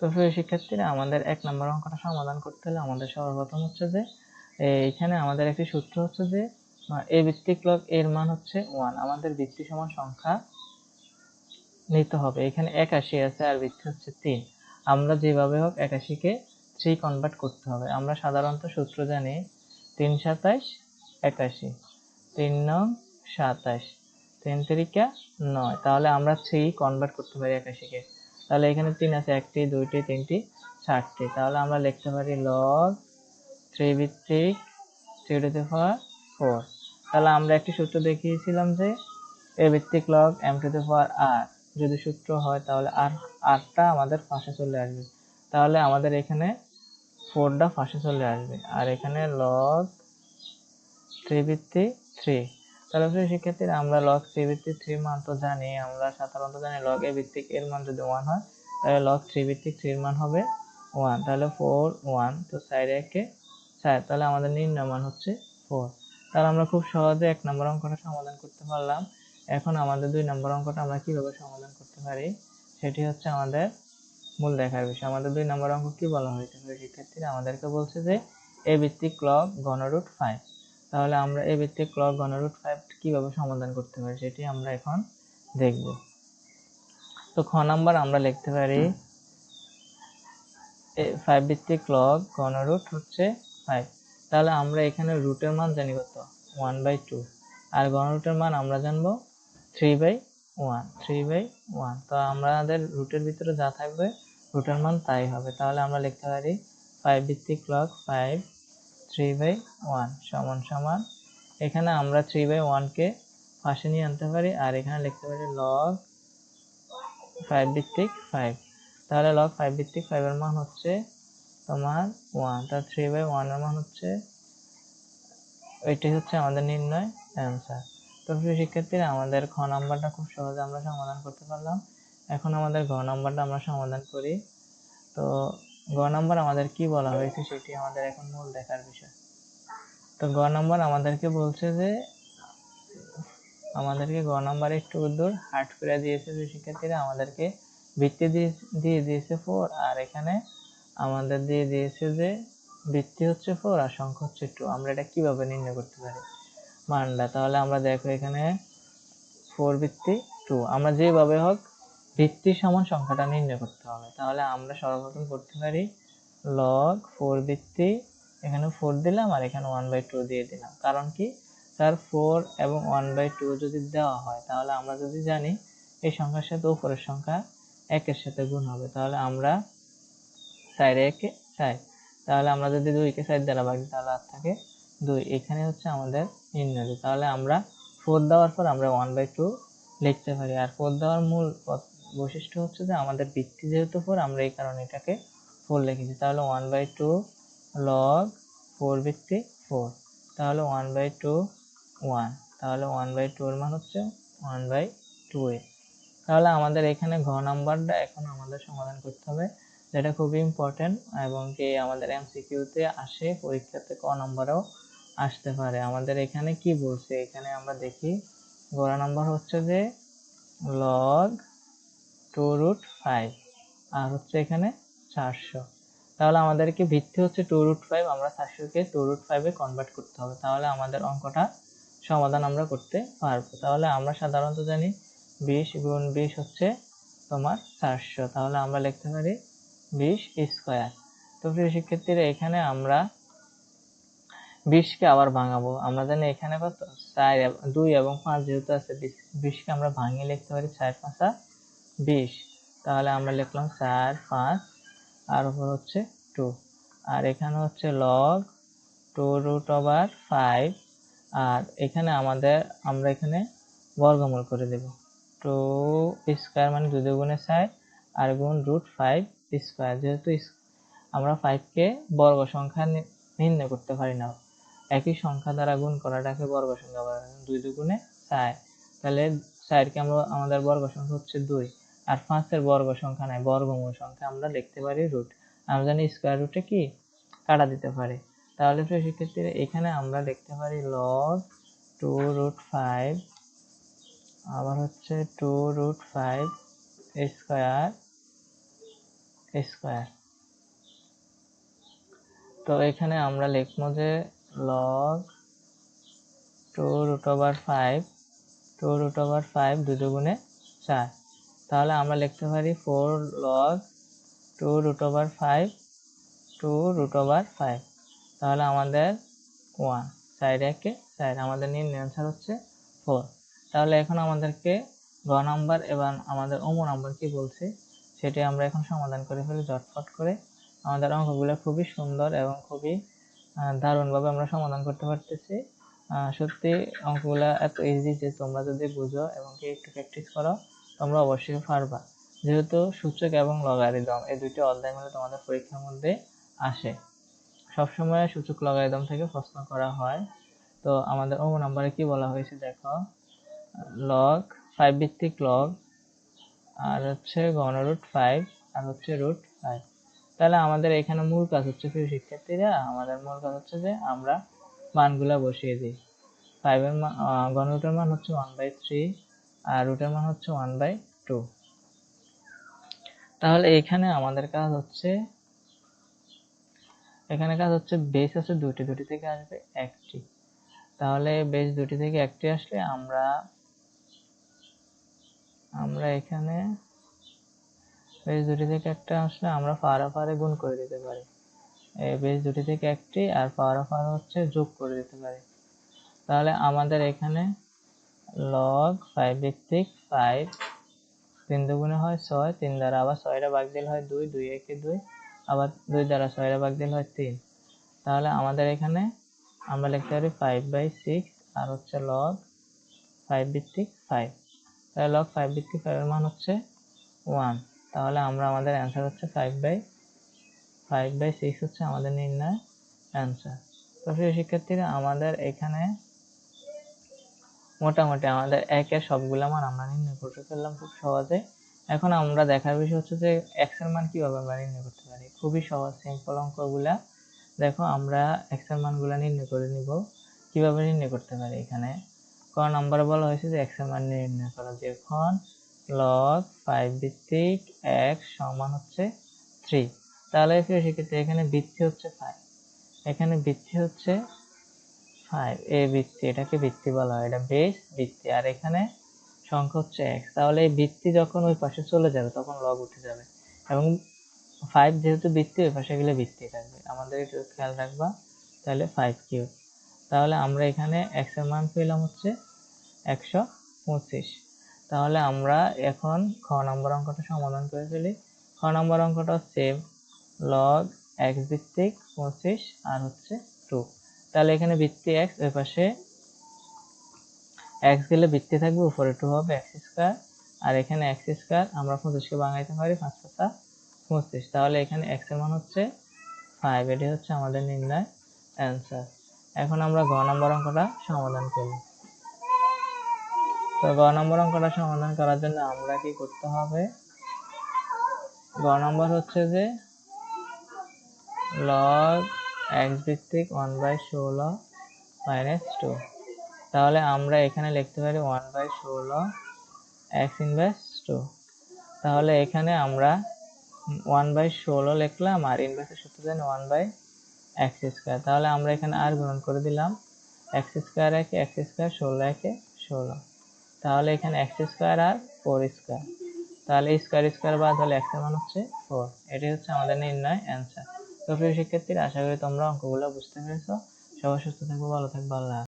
তো প্রিয় শিক্ষার্থীরা, আমাদের 1 নম্বর অঙ্কটা সমাধান করতে হলে আমাদের সর্বপ্রথম হচ্ছে যে এইখানে আমাদের একটি সূত্র হচ্ছে যে a ভিত্তিক লগ এর মান হচ্ছে 1। আমাদের ভিত্তি সমান সংখ্যা নিতে হবে। এখানে 81 আছে আর ভিত্তি হচ্ছে 3। আমরা যেভাবে হোক 81 কে 3 কনভার্ট করতে হবে। আমরা সাধারণত সূত্র জানি 3 27 81, 3 9 27, 3 3 9। তাহলে আমরা 3 কনভার্ট করতে পারি 81 কে। তাহলে এখানে 3 আছে, 1টি 2টি 3টি 4টি। তাহলে আমরা লিখতে পারি লগ 3 ভিত্তিক 3 টু দি পাওয়ার 4। তাহলে আমরা একটি সূত্র দেখিয়েছিলাম যে a ভিত্তিক log m to the power r যদি সূত্র হয় তাহলে rটা আমাদের পাশে চলে আসবে। তাহলে আমাদের এখানে 4টা পাশে চলে আসবে, আর এখানে লগ 3 ভিত্তিক 3। তাহলে প্রিয় শিক্ষার্থীরা, আমরা লগ 3 ভিত্তিক 3 মান তো জানি। আমরা সাধারণত জানি লগ a ভিত্তিক এর মান যদি 1 হয় তাহলে লগ 3 ভিত্তিক 3 এর মান হবে 1। তাহলে 4 1, তো সাইডে একে 4। তাহলে আমাদের নির্ণয় মান হচ্ছে 4। তাহলে আমরা খুব সহজে 1 নম্বর অঙ্কটা সমাধান করতে পারলাম। এখন আমাদের 2 নম্বর অঙ্কটা আমরা কিভাবে সমাধান করতে পারি সেটি হচ্ছে আমাদের মূল দেখার বিষয়। আমাদের 2 নম্বর অঙ্ক কি বলা হয়েছে শিক্ষার্থীরা? আমাদেরকে বলছে যে a ভিত্তিক লগ ঘনরুট 5। তাহলে আমরা a ভিত্তিক লগ ঘনরুট 5 কিভাবে সমাধান করতে পারি সেটি আমরা এখন দেখব। তো খ নাম্বার আমরা লিখতে পারি 5 ভিত্তিক লগ ঘনরুট হচ্ছে 5। তাহলে আমরা এখানে রুটের মান জানি কত? 1/2। আর ঘনরুটের মান আমরা জানবো 3/1। তো আমাদের রুটের ভিতরে যা থাকবে রুটের মান তাই হবে। তাহলে আমরা লিখতে পারি 5 ভিত্তিক লগ 5 3/1 সমান সমান, এখানে আমরা 3/1 কে পাশে নিয়ে আনতে পারি, আর এখানে লিখতে পারি লগ 5 ভিত্তিক 5। তাহলে লগ 5 ভিত্তিক 5 এর মান হচ্ছে তোমার 1। তার 3/1 এর মান হচ্ছে, এটাই হচ্ছে আমাদের নির্ণয় অ্যান্সার। তো প্রিয় শিক্ষার্থীরা, আমাদের খ নাম্বারটা খুব সহজে আমরা সমাধান করতে পারলাম। এখন আমাদের ঘ নাম্বারটা আমরা সমাধান করি। তো গ নাম্বার আমাদের কি বলা হয়েছে সেটি আমাদের এখন মূল দেখার বিষয়। তো গ নাম্বার আমাদেরকে বলছে যে আমাদেরকে গ নাম্বারে একটু দূর হার্ট করে দিয়েছে শিক্ষার্থীরা। আমাদেরকে ভিত্তি দিয়ে দিয়েছে 4, আর এখানে আমাদের দিয়ে দিয়েছে যে ভিত্তি হচ্ছে 4 আর সংখ্যা হচ্ছে 2। আমরা এটা কিভাবে নির্ণয় করতে পারি মানটা? তাহলে আমরা দেখো এখানে 4 ভিত্তি 2, আমরা যেভাবে হোক ভিত্তি সমান সংখ্যাটা নির্ণয় করতে হবে। তাহলে আমরা সর্বপ্রথম করতে পারি লগ 4 ভিত্তি, এখানে 4 দিলাম আর এখানে 1/2 দিয়ে দিলাম। কারণ কি, তার 4 এবং 1/2 যদি দেওয়া হয় তাহলে আমরা যদি জানি এই সংখ্যার সাথে উপরের সংখ্যা 1 এর সাথে গুণ হবে, তাহলে আমরা 4 একে 4। তাহলে আমরা যদি 2 কে 4 দ্বারা ভাগ দিই তাহলে আর থাকে 2। এখানে হচ্ছে আমাদের নির্ণয়। তাহলে আমরা 4 দেওয়ার পর আমরা 1/2 লিখতে পারি। আর 4 দেওয়ার মূল বৈশিষ্ট্য হচ্ছে যে আমাদের ভিত্তি যেহেতু 4, আমরা এই কারণে এটাকে 4 লিখেছি। তাহলে 1/2 লগ 4 ভিত্তি 4। তাহলে 1/2 1। তাহলে 1/2 এর মান হচ্ছে 1/2। তাহলে আমাদের এখানে ঘ নাম্বারটা এখন আমাদের সমাধান করতে হবে, যেটা খুবই ইম্পর্টেন্ট এবং কি আমাদের এমসিকিউতে আসে, পরীক্ষাতে ক নাম্বারেও আসতে পারে। আমাদের এখানে কি বলছে, এখানে আমরা দেখি গ নাম্বার হচ্ছে যে লগ 2√5 আর হচ্ছে এখানে 400। তাহলে আমাদেরকে ভিত্তি হচ্ছে 2√5, আমরা 400 কে 2√5 এ কনভার্ট করতে হবে। তাহলে আমাদের অঙ্কটা সমাধান আমরা করতে পারবো। তাহলে আমরা সাধারণত জানি 20 গুণ 20 হচ্ছে তোমার 400। তাহলে আমরা লিখতে পারি 20 স্কয়ার। তো প্রিয় শিক্ষার্থীরা, এখানে আমরা 20 কে আবার ভাঙাবো। আমরা জানি এখানে কত 4 2 এবং 5 যেহেতু আছে, 20 কে আমরা ভাঙিয়ে লিখতে পারি 4 5 20। তাহলে আমরা লিখলাম 4 5 আর উপর হচ্ছে 2, আর এখানে হচ্ছে লগ 2√5। আর এখানে আমরা এখানে বর্গমূল করে দেব। 2 স্কয়ার মানে 2 দুগুণে 4 আর গুণ √5 স্কয়ার। যেহেতু আমরা 5 কে বর্গ সংখ্যা নির্ণয় করতে পারি না, একই সংখ্যা দ্বারা গুণ করাটাকে বর্গ সংখ্যা বলা হয়। 2 দুগুণে 4, তাহলে 4 কে আমাদের বর্গ সংখ্যা হচ্ছে 2, আর 5 এর বর্গ সংখ্যা নাই, বর্গমূল সংখ্যা আমরা লিখতে পারি রুট। আমরা জানি স্কয়ার রুটে কি কাটা দিতে পারে। তাহলে প্রিয় শিক্ষার্থীরা, এখানে আমরা লিখতে পারি লগ 2√5 আবার হচ্ছে 2√5 স্কয়ার স্কয়ার। তো এখানে আমরা লিখবো যে log 2√5 2√5 2 দুগুণে 4। তাহলে আমরা লিখতে পারি 4 log 2√5 2√5। তাহলে আমাদের 1 সাইড একে সাইড, আমাদের নির্ণয় আনসার হচ্ছে 4। তাহলে এখন আমাদেরকে গ নাম্বার এবং আমাদের অম নাম্বার কি বলছে সেটি আমরা এখন সমাধান করে ফেলি ঝটফট করে। আমাদের অঙ্কগুলো খুবই সুন্দর এবং খুবই দারুণভাবে আমরা সমাধান করতে পারতেছি। সত্যি অঙ্কগুলো এত ইজি যে তোমরা যদি বুঝো এবং একটু প্র্যাকটিস করো তোমরা অবশ্যই পারবা। যেহেতু সূচক এবং লগারিদম এই দুইটি অধ্যায় মিলে তোমাদের পরীক্ষার মধ্যে আসে, সবসময় সূচক লগারিদম থেকে প্রশ্ন করা হয়। তো আমাদের অম নাম্বারে কি বলা হয়েছে দেখো, লগ 5 ভিত্তিক লগ, আর হচ্ছে ঘনরুট 5, আর হচ্ছে রুট 5। তাহলে আমাদের এখানে মূল কাজ হচ্ছে প্রিয় শিক্ষার্থীরা, আমাদের মূল কাজ হচ্ছে যে আমরা মানগুলা বসিয়ে দিই। 5 এর মান, ঘনরুটের মান হচ্ছে 1/3 আর রুটের মান হচ্ছে 1/2। তাহলে এখানে আমাদের কাজ হচ্ছে, এখানে কাজ হচ্ছে বেস আছে দুটি, দুটি থেকে আসবে একটি। তাহলে বেস দুটি থেকে একটি আসলে আমরা এখানে বেস দুটি থেকে একটা আসলে আমরা পারে গুণ করে দিতে পারি। এই বেস দুটি থেকে একটি আর পাওয়ার হচ্ছে যোগ করে দিতে পারি। তাহলে আমাদের এখানে log 5 ভিত্তিক 5, 3 দুগুণে হয় 6, 3 দ্বারা আবার 6 ভাগ দিলে হয় 2, 2 একে 2, আবার 2 দ্বারা 6 ভাগ দিলে হয় 3। তাহলে আমাদের এখানে আমরা লিখতে পারি 5/6 আর হচ্ছে log 5 ভিত্তিক 5। তাহলে log 5 ভিত্তিক 5 এর মান হচ্ছে 1। তাহলে আমাদের অ্যান্সার হচ্ছে 5/6 হচ্ছে আমাদের নির্ণয় অ্যান্সার। তো প্রিয় শিক্ষার্থীরা, আমাদের এখানে মোটামুটি আমাদের একের সবগুলা মান আমরা নির্ণয় করতে ফেললাম খুব সহজে। এখন আমরা দেখার বিষয় হচ্ছে যে x এর মান কিভাবে আমরা নির্ণয় করতে পারি। খুবই সহজ সিম্পল অঙ্কগুলা। দেখো আমরা x এর মানগুলা নির্ণয় করে নিব। কিভাবে নির্ণয় করতে পারি, এখানে ক নম্বরে বলা হয়েছে যে x এর মান নির্ণয় করা। যখন log 5 ভিত্তিক x সমান হচ্ছে 3, তাহলে সেক্ষেত্রে এখানে ভিত্তি হচ্ছে 5, এখানে ভিত্তি হচ্ছে 5, এই ভিত্তি, এটাকে ভিত্তি বলা হয়, এটা বেস ভিত্তি, আর এখানে সংখ্যা হচ্ছে x। তাহলে এই ভিত্তি যখন ওই পাশে চলে যাবে তখন লগ উঠে যাবে, এবং 5 যেহেতু ভিত্তি ওই পাশে গেলে ভিত্তি থাকবে, আমাদের একটু খেয়াল রাখবা। তাহলে 5 কিউব। তাহলে আমরা এখানে x এর মান পেলাম হচ্ছে 125। তাহলে আমরা এখন খ নম্বর অঙ্কটা সমাধান করে ফেলি। খ নম্বর অঙ্কটা হচ্ছে log x ভিত্তিক 25 আর হচ্ছে 2। তাহলে এখানে ভিত্তি x, ওই পাশে x গেলে ভিত্তি থাকবে, উপরে 2 হবে x স্কয়ার, আর এখানে x স্কয়ার আমরা 25 কে ভাঙাইতে পারি 5 5 25। তাহলে এখানে x এর মান হচ্ছে 5, এটি হচ্ছে আমাদের নির্ণয় অ্যান্সার। এখন আমরা গ নম্বর অঙ্কটা সমাধান করি। তো গ নম্বর অঙ্কটা সমাধান করার জন্য আমরা কি করতে হবে, গ নম্বর হচ্ছে যে log x ভিত্তিক 1/16 - 2। তাহলে আমরা এখানে লিখতে পারি 1/16 x ইনভার্স 2। তাহলে এখানে আমরা 1/16 লিখলাম, আর ইনভার্সের সূত্র জানি 1/x স্কয়ার। তাহলে আমরা এখানে আর গুণন করে দিলাম, x স্কয়ার একে x স্কয়ার, 16 একে 16। তাহলে এখানে x স্কয়ার আর 4 স্কয়ার, তাহলে স্কয়ার স্কয়ার বাদ হলে x এর মান হচ্ছে 4। এটি হচ্ছে আমাদের নির্ণয় অ্যান্সার। তো প্রিয় শিক্ষার্থীরা, আশা করি তোমরা অঙ্কগুলো বুঝতে পেরেছো। সবাই সুস্থ থাকবে, ভালো থাকবে, আল্লাহ।